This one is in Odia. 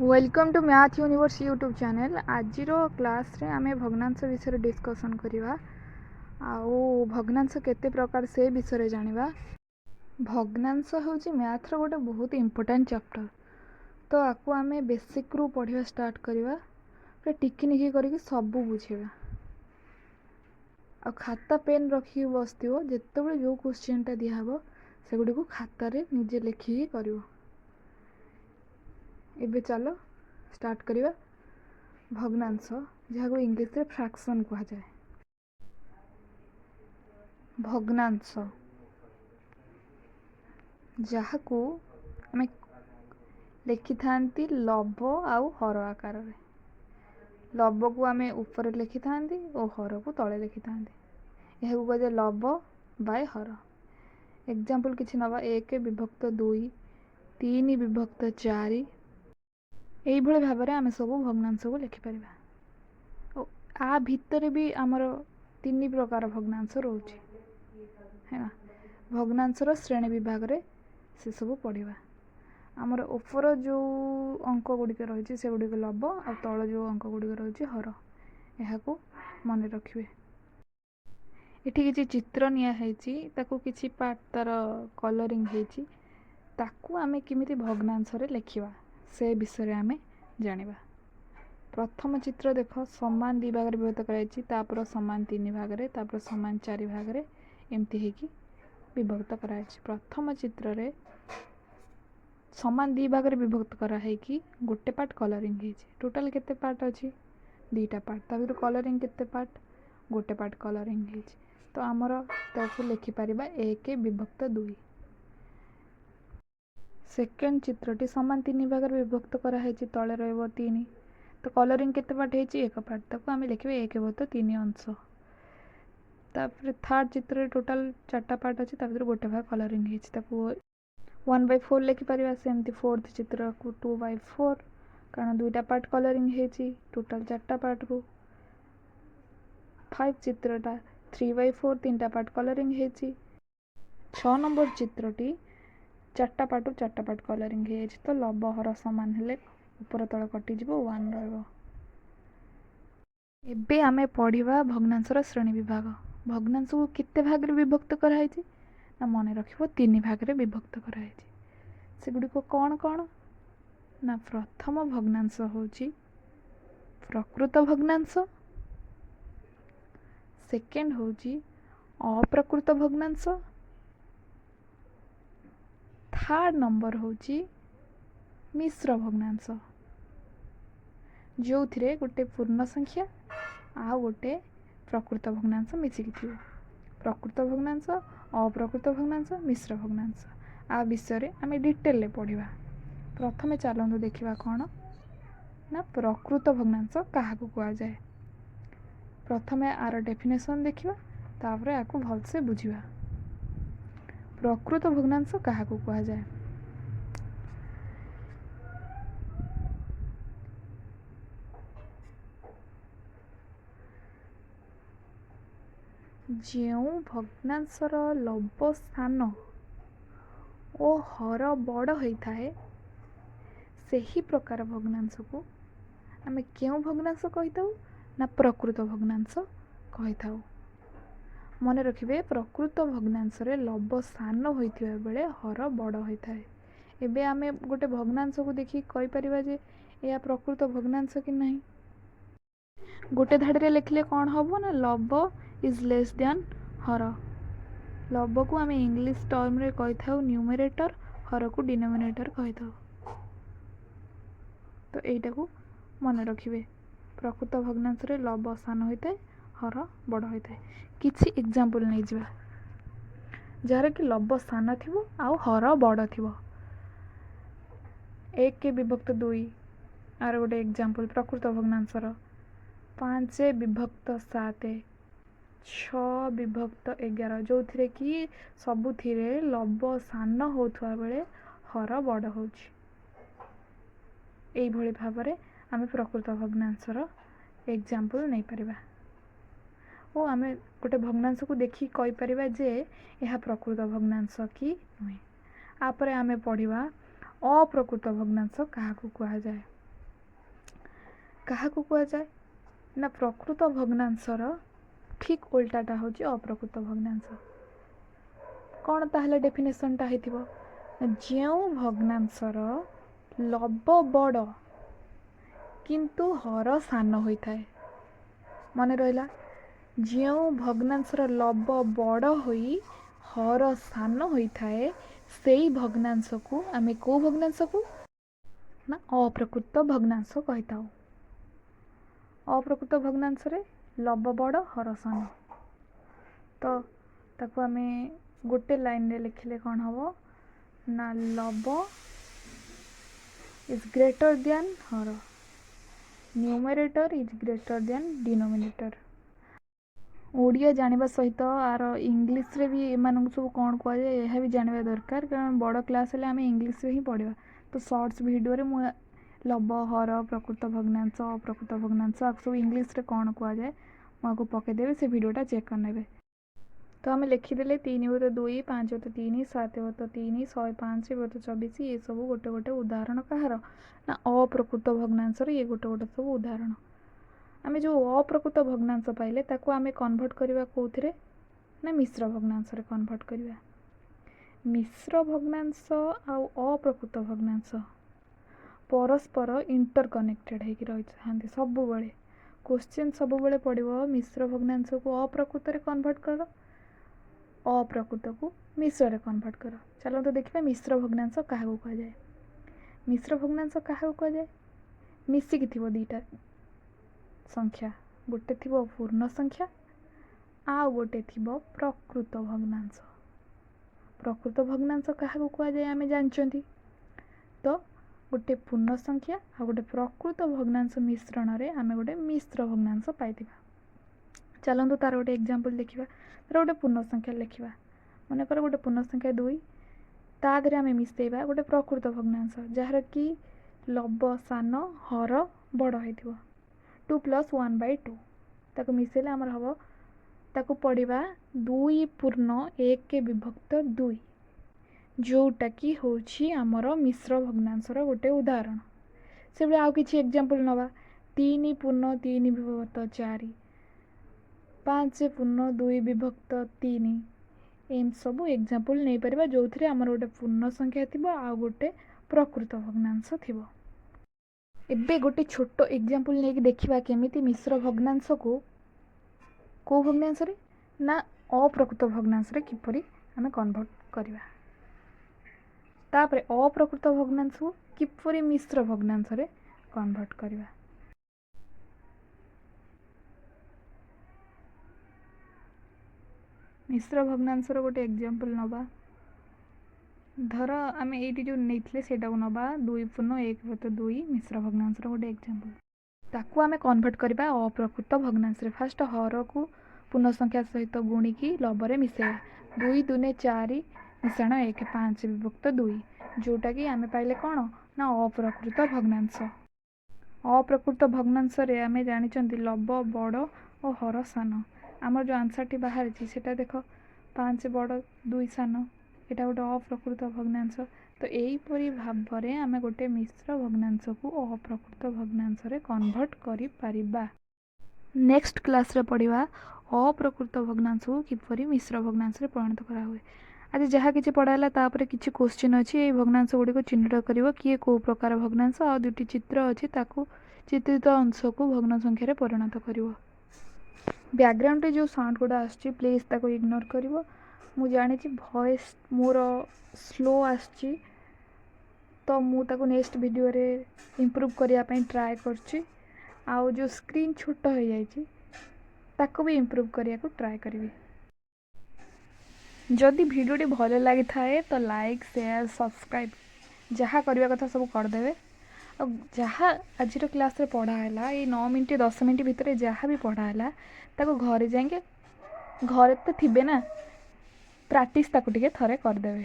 Welcome to math universe YouTube channel. आज क्लास रे आमे भग्नांश विषय डिस्कसन करिवा आउ भग्नांश केते प्रकार से विषय जानिबा। भग्नांश होची मैथ रो गोटे बहुत इंपोर्टेंट चैप्टर, तो आकु आमे बेसिक रु पढ़िया स्टार्ट करिवा, फिर टिकी निकी करके सब बुझेबा। आ खाता पेन रखी बसथिबो, जेतेबेले जो क्वेश्चन टा दिया हबो से गुडी को खाता रे निजे लिखी करिवो। एबे चलो स्टार्ट करिवा। भग्नांश जहाँ को इंग्लिश रे फ्रैक्शन कहा जाए। भग्नांश जहाँ को आमे लिखि थांती लव आउ हर आकार रे। लव को आमे ऊपर लिखि थांती और हर को तले लिखि थांती। यह को कहे लव बाय हर। एग्जांपल किछि नबा 1 विभक्त 2 3 विभक्त 4 एई भले भाबरे आमे सब भग्नांश को लिखि परिबा। आ भितर भी आमर 3 प्रकार भग्नांश रोचे है ना। भग्नांश रो श्रेणी विभाग रे से सब पढ़िबा। आमर ऊपर जो अंक गुड़िक रही से गुड़िक लव आ तल जो अंक गुड़िक रही हर, यह मन रखिए। एठी किछि चित्र निया हेची, ताकू किछि पार्ट तार कलरिंग हेची, ताकू आमे किमिति भग्नांश रे लिखिबा से विषय आमे जानिबा। प्रथम चित्र देख, समान 2 भाग रे विभक्त कराइछि, तापर समान 3 भाग रे, तापर समान 4 भाग रे, एमती हेकी विभक्त कराइछि। प्रथम चित्र रे समान 2 भाग रे विभक्त करा है कि गोटे पार्ट कलरिंग हेछि। टोटल केते पार्ट अछि? 2टा पार्ट। ताबिर कलरिंग केते पार्ट? गोटे पार्ट कलरिंग हेछि। तो आमर ताकू लिखि परिबा 1 विभक्त 2। सेकेंड चित्रटी समान 3 भाग रे विभक्त करा हेछि, तळे रहबो 3। तो कलरिंग केते पार्ट हेछि? 1 पार्ट। ताकू आमे लिखिबे 1 विभक्त 3 अंश। तापर थर्ड चित्र रे टोटल 4टा पार्ट अछि, ताबिर गोटे भाग कलरिंग हेछि, ताकू 1/4 लिखि परिबा। सेमती फोर्थ चित्र को 2/4, कारण 2टा पार्ट कलरिंग हेछि, टोटल 4टा पार्ट को। 5 चित्रटा 3/4, 3टा पार्ट कलरिंग हेछि। 6 नंबर चित्रटी 4टा पार्ट कलरिंग हेछि। तो लव हर समान हेले ऊपर तळ कटि जिवो 1 रहबो। एबे आमे पढ़िबा भग्नांश रो श्रेणी विभाग। भग्नांश को केते भाग रे विभक्त करा हेछि ना मन रखिबो 3 भाग रे विभक्त करा हेछि। से गुडी को कोन कोन ना प्रथम भग्नांश होछि प्रकृत भग्नांश, सेकेंड होछि अप्रकृत भग्नांश, थर्ड नंबर होछि मिश्र भग्नांश, जो थिरे गोटे पूर्ण संख्या आ गोटे प्रकृत भग्नांश मिसिकी थिबो। प्रकृत भग्नांश, अप्रकृत भग्नांश, मिश्र भग्नांश आ विषय आमे डिटेल ले पढ़िबा। प्रथमे चलंतु देखिबा कोन ना प्रकृत भग्नांश काहाकू कुआ जाए। प्रथमे आर डेफिनेशन देखिबा, तापरे आकू भलसे बुझिबा। प्रकृत भग्नांश काहाकू कुआ जाए? जेउ भग्नांशर लव स्थान ओ हर बड़ होता है, सही प्रकार भग्नांश को आमे केउ भग्नांश कहिताउ ना प्रकृत भग्नांश कहिताउ। मन रखिबे प्रकृत भग्नांश रे लव स्थान होइतिबा बेले हर बड़ होता है। एबे आमे गोटे भग्नांश को देखि कहि परिबा जे या प्रकृत भग्नांश कि नहीं। गोटे धाड़ी रे लिखले कोन हबो ना love is less than her. Love को आमे इंग्लिश टर्म रे कहिथाउ न्यूमरेटर, हर को डिनोमिनेटर कहिथाउ। तो एटा को मन रखिबे। प्रकृत भग्नांश रे लव स्थान होइते, हर बड़ होइते। किछि एग्जांपल नै जिबा जार कि लव स्थान थिबो आ हर बड़ थिबो। 1 विभक्त 2 आर गोटे एग्जांपल प्रकृत भग्नांश रो 5 विभक्त 7, 6 विभक्त 11, जो थिरे कि सबु थिरे लव स्थान होथुआ बेले हर बड़ होछि। एई भଳି भाबरे आमे प्रकृत भग्नांश रो एग्जांपल नै परिबा ओ आमे गोटे भग्नांश को देखि कहि परिबा जे यह प्रकृत भग्नांश कि नुहे। आपरे आमे पढ़िबा अप्रकृत भग्नांश काहाकू कुआ जाए। କାହାକୁ କୁହାଯାଏ ନା ପ୍ରକୃତ ଭଗ୍ନାଂଶର ଠିକ୍ ଓଲଟାଟା ହେଉଛି ଅପ୍ରକୃତ ଭଗ୍ନାଂଶ। କ'ଣ ତାହେଲେ ଡେଫିନେସନ୍ଟା ହେଇଥିବ? ଯେଉଁ ଭଗ୍ନାଂଶର ଲବ ବଡ଼ କିନ୍ତୁ ହର ସାନ ହୋଇଥାଏ। ମନେ ରହିଲା, ଯେଉଁ ଭଗ୍ନାଂଶର ଲବ ବଡ଼ ହୋଇ ହର ସାନ ହୋଇଥାଏ ସେଇ ଭଗ୍ନାଂଶକୁ ଆମେ କେଉଁ ଭଗ୍ନାଂଶକୁ ନା ଅପ୍ରକୃତ ଭଗ୍ନାଂଶ କହିଥାଉ। ଅପ୍ରକୃତ ଭଗ୍ନାଂଶରେ ଲବ ବଡ଼ ହର ସାନ। ତ ତାକୁ ଆମେ ଗୋଟେ ଲାଇନରେ ଲେଖିଲେ କ'ଣ ହେବ ନା ଲବ ଇଜ୍ ଗ୍ରେଟର ଦ୍ୟାନ୍ ହର, numerator is greater than denominator. Odia ଜାଣିବା ସହିତ ଆର ଇଂଲିଶରେ ବି ଏମାନଙ୍କୁ ସବୁ କ'ଣ କୁହାଯାଏ ଏହା ବି ଜାଣିବା ଦରକାର, କାରଣ ବଡ଼ କ୍ଲାସ୍ ହେଲେ ଆମେ ଇଂଲିଶରେ ହିଁ ପଢ଼ିବା। ତ ସର୍ଟସ୍ ଭିଡ଼ିଓରେ ମୁଁ ଲବ ହର ପ୍ରକୃତ ଭଗ୍ନାଂଶ ଅପ୍ରକୃତ ଭଗ୍ନାଂଶ ଆକୁ ସବୁ ଇଂଲିଶରେ କ'ଣ କୁହାଯାଏ ମୁଁ ଆକୁ ପକାଇଦେବି, ସେ ଭିଡ଼ିଓଟା ଚେକ୍ କରିନେବେ। ତ ଆମେ ଲେଖିଦେଲେ 3/2, 5/3, 7/3, 105, 24 ଏସବୁ ଗୋଟେ ଗୋଟେ ଉଦାହରଣ କାହାର ନା ଅପ୍ରକୃତ ଭଗ୍ନାଂଶର ଇଏ ଗୋଟେ ଗୋଟେ ସବୁ ଉଦାହରଣ। ଆମେ ଯେଉଁ ଅପ୍ରକୃତ ଭଗ୍ନାଂଶ ପାଇଲେ ତାକୁ ଆମେ କନଭର୍ଟ କରିବା କେଉଁଥିରେ ନା ମିଶ୍ର ଭଗ୍ନାଂଶରେ କନଭର୍ଟ କରିବା। ମିଶ୍ର ଭଗ୍ନାଂଶ ଆଉ ଅପ୍ରକୃତ ଭଗ୍ନାଂଶ ପରସ୍ପର ଇଣ୍ଟରକନେକ୍ଟେଡ଼ ହେଇକି ରହିଥାନ୍ତି ସବୁବେଳେ। କ୍ୱେଶ୍ଚିନ୍ ସବୁବେଳେ ପଡ଼ିବ ମିଶ୍ର ଭଗ୍ନାଂଶକୁ ଅପ୍ରକୃତରେ କନଭର୍ଟ କର, ଅପ୍ରକୃତକୁ ମିଶ୍ରରେ କନଭର୍ଟ କର। ଚାଲନ୍ତୁ ଦେଖିବା ମିଶ୍ର ଭଗ୍ନାଂଶ କାହାକୁ କୁହାଯାଏ। ମିଶ୍ର ଭଗ୍ନାଂଶ କାହାକୁ କୁହାଯାଏ? ମିଶିକି ଥିବ ଦୁଇଟା ସଂଖ୍ୟା, ଗୋଟେ ଥିବ ପୂର୍ଣ୍ଣ ସଂଖ୍ୟା ଆଉ ଗୋଟେ ଥିବ ପ୍ରକୃତ ଭଗ୍ନାଂଶ। ପ୍ରକୃତ ଭଗ୍ନାଂଶ କାହାକୁ କୁହାଯାଏ ଆମେ ଜାଣିଛନ୍ତି। ତ ଗୋଟେ ପୂର୍ଣ୍ଣ ସଂଖ୍ୟା ଆଉ ଗୋଟେ ପ୍ରକୃତ ଭଗ୍ନାଂଶ ମିଶ୍ରଣରେ ଆମେ ଗୋଟେ ମିଶ୍ର ଭଗ୍ନାଂଶ ପାଇଥିବା। ଚାଲନ୍ତୁ ତାର ଗୋଟେ ଏକ୍ଜାମ୍ପଲ୍ ଦେଖିବା। ତାର ଗୋଟେ ପୂର୍ଣ୍ଣ ସଂଖ୍ୟା ଲେଖିବା। ମନେକର ଗୋଟେ ପୂର୍ଣ୍ଣ ସଂଖ୍ୟା 2, ତା ଦେହରେ ଆମେ ମିଶାଇବା ଗୋଟେ ପ୍ରକୃତ ଭଗ୍ନାଂଶ ଯାହାର କି ଲବ ସାନ ହର ବଡ଼ ହେଇଥିବ। 2 + 1/2 ତାକୁ ମିଶାଇଲେ ଆମର ହେବ, ତାକୁ ପଢ଼ିବା 2/1/2 ଯେଉଁଟାକି ହେଉଛି ଆମର ମିଶ୍ର ଭଗ୍ନାଂଶର ଗୋଟେ ଉଦାହରଣ। ସେଭଳି ଆଉ କିଛି ଏକ୍ଜାମ୍ପଲ୍ ନେବା। 3/3/4, 5/2/3 ଏମିତି ସବୁ ଏକ୍ଜାମ୍ପଲ୍ ନେଇପାରିବା ଯେଉଁଥିରେ ଆମର ଗୋଟେ ପୂର୍ଣ୍ଣ ସଂଖ୍ୟା ଥିବ ଆଉ ଗୋଟେ ପ୍ରକୃତ ଭଗ୍ନାଂଶ ଥିବ। ଏବେ ଗୋଟେ ଛୋଟ ଏକ୍ଜାମ୍ପଲ୍ ନେଇକି ଦେଖିବା କେମିତି ମିଶ୍ର ଭଗ୍ନାଂଶକୁ କେଉଁ ଭଗ୍ନାଂଶରେ ନା ଅପ୍ରକୃତ ଭଗ୍ନାଂଶରେ କିପରି ଆମେ କନଭର୍ଟ କରିବା। ତାପରେ ଅପ୍ରକୃତ ଭଗ୍ନାଂଶକୁ କିପରି ମିଶ୍ର ଭଗ୍ନାଂଶରେ କନଭର୍ଟ କରିବା। ମିଶ୍ର ଭଗ୍ନାଂଶର ଗୋଟେ ଏକ୍ଜାମ୍ପଲ୍ ନେବା। ଧର ଆମେ ଏଇଠି ଯେଉଁ ନେଇଥିଲେ ସେଇଟାକୁ ନେବା 2/1/2 ମିଶ୍ର ଭଗ୍ନାଂଶର ଗୋଟେ ଏକ୍ଜାମ୍ପଲ୍। ତାକୁ ଆମେ କନଭର୍ଟ କରିବା ଅପ୍ରକୃତ ଭଗ୍ନାଂଶରେ। ଫାଷ୍ଟ ହରକୁ ପୂର୍ଣ୍ଣ ସଂଖ୍ୟା ସହିତ ଗୁଣିକି ଲବରେ ମିଶାଇବା। 2×2 4 ମିଶାଣ 1, 5/2 ଯେଉଁଟାକି ଆମେ ପାଇଲେ କ'ଣ ନା ଅପ୍ରକୃତ ଭଗ୍ନାଂଶ। ଅପ୍ରକୃତ ଭଗ୍ନାଂଶରେ ଆମେ ଜାଣିଛନ୍ତି ଲବ ବଡ଼ ଓ ହର ସାନ। ଆମର ଯେଉଁ ଆନ୍ସର୍ଟି ବାହାରିଛି ସେଇଟା ଦେଖ, 5 ବଡ଼ 2 ସାନ, ଏଇଟା ଗୋଟେ ଅପ୍ରକୃତ ଭଗ୍ନାଂଶ। ତ ଏହିପରି ଭାବରେ ଆମେ ଗୋଟେ ମିଶ୍ର ଭଗ୍ନାଂଶକୁ ଅପ୍ରକୃତ ଭଗ୍ନାଂଶରେ କନଭର୍ଟ କରିପାରିବା। ନେକ୍ସଟ କ୍ଲାସ୍ରେ ପଢ଼ିବା ଅପ୍ରକୃତ ଭଗ୍ନାଂଶକୁ କିପରି ମିଶ୍ର ଭଗ୍ନାଂଶରେ ପରିଣତ କରାହୁଏ। ଆଜି ଯାହା କିଛି ପଢ଼ା ହେଲା ତାପରେ କିଛି କ୍ୱେଶ୍ଚିନ୍ ଅଛି। ଏଇ ଭଗ୍ନାଂଶ ଗୁଡ଼ିକୁ ଚିହ୍ନଟ କରିବ କିଏ କେଉଁ ପ୍ରକାର ଭଗ୍ନାଂଶ, ଆଉ 2ଟି ଚିତ୍ର ଅଛି ତାକୁ ଚିତ୍ରିତ ଅଂଶକୁ ଭଗ୍ନ ସଂଖ୍ୟାରେ ପରିଣତ କରିବ। ବ୍ୟାକଗ୍ରାଉଣ୍ଡରେ ଯେଉଁ ସାଉଣ୍ଡ ଗୁଡ଼ା ଆସୁଛି ପ୍ଲିଜ୍ ତାକୁ ଇଗ୍ନୋର କରିବ। ମୁଁ ଜାଣିଛି ଭଏସ୍ ମୋର ସ୍ଲୋ ଆସୁଛି, ତ ମୁଁ ତାକୁ ନେକ୍ସଟ ଭିଡ଼ିଓରେ ଇମ୍ପ୍ରୁଭ୍ କରିବା ପାଇଁ ଟ୍ରାଏ କରୁଛି। ଆଉ ଯେଉଁ ସ୍କ୍ରିନ୍ ଛୋଟ ହୋଇଯାଇଛି ତାକୁ ବି ଇମ୍ପ୍ରୁଭ୍ କରିବାକୁ ଟ୍ରାଏ କରିବି। ଯଦି ଭିଡ଼ିଓଟି ଭଲ ଲାଗିଥାଏ ତ ଲାଇକ୍ ସେୟାର ସବସ୍କ୍ରାଇବ୍ ଯାହା କରିବା କଥା ସବୁ କରିଦେବେ। ଆଉ ଯାହା ଆଜିର କ୍ଲାସ୍ରେ ପଢ଼ା ହେଲା, ଏଇ 9 ମିନିଟ୍ 10 ମିନିଟ୍ ଭିତରେ ଯାହା ବି ପଢ଼ା ହେଲା ତାକୁ ଘରେ ଯାଇକି, ଘରେ ତ ଥିବେ ନା, ପ୍ରାକ୍ଟିସ୍ ତାକୁ ଟିକେ ଥରେ କରିଦେବେ।